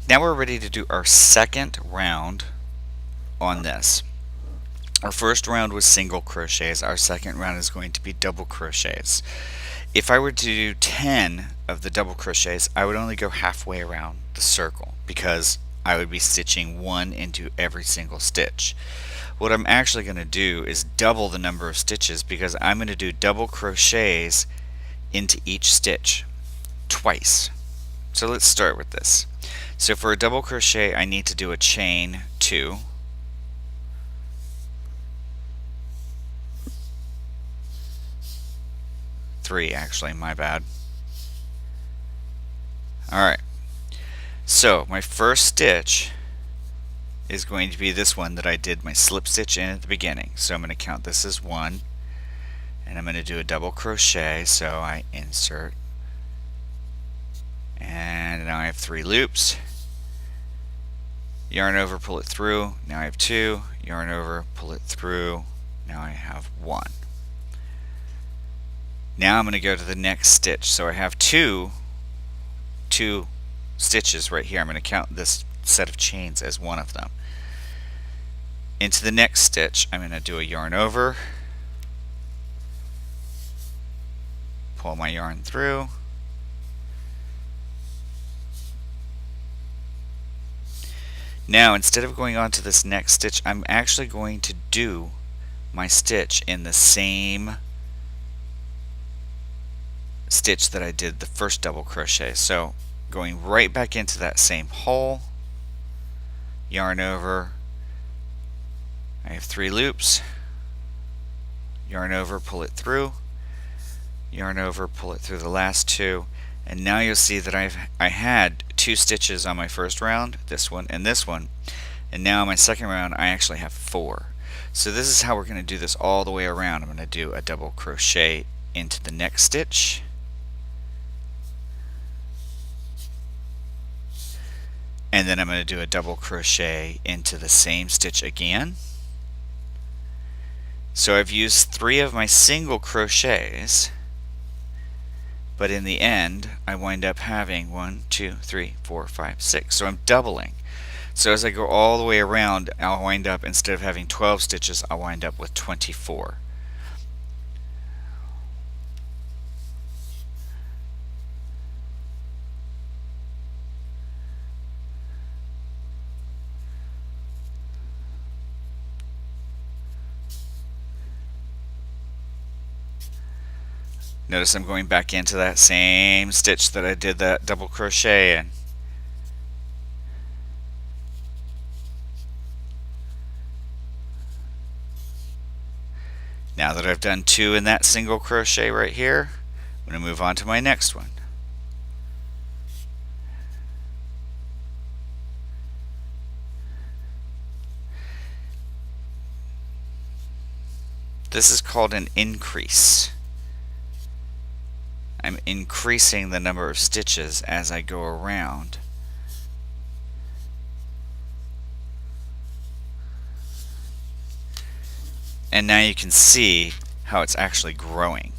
Now we're ready to do our second round on this. Our first round was single crochets. Our second round is going to be double crochets. If I were to do 10 of the double crochets, I would only go halfway around the circle because I would be stitching one into every single stitch. What I'm actually going to do is double the number of stitches because I'm going to do double crochets into each stitch twice. So let's start with this. So for a double crochet, I need to do a chain 2, three actually, my bad. Alright, so my first stitch is going to be this one that I did my slip stitch in at the beginning. So I'm going to count this as 1, and I'm going to do a double crochet. So I insert, and now I have 3 loops. Yarn over, pull it through. Now I have 2. Yarn over, pull it through. Now I have 1. Now I'm going to go to the next stitch. So I have two stitches right here. I'm going to count this set of chains as one of them. Into the next stitch, I'm going to do a yarn over, pull my yarn through, now instead of going on to this next stitch, I'm actually going to do my stitch in the same stitch that I did the first double crochet. So going right back into that same hole, yarn over, I have 3 loops, yarn over, pull it through, yarn over, pull it through the last 2, and now you'll see that I had 2 stitches on my first round, this one and this one, and now on my second round I actually have 4. So this is how we're going to do this all the way around. I'm going to do a double crochet into the next stitch, and then I'm going to do a double crochet into the same stitch again. So I've used 3 of my single crochets, but in the end I wind up having 1, 2, 3, 4, 5, 6. So I'm doubling. So as I go all the way around, I'll wind up, instead of having 12 stitches, I'll wind up with 24. Notice I'm going back into that same stitch that I did that double crochet in. Now that I've done 2 in that single crochet right here, I'm going to move on to my next one. This is called an increase. I'm increasing the number of stitches as I go around. And now you can see how it's actually growing.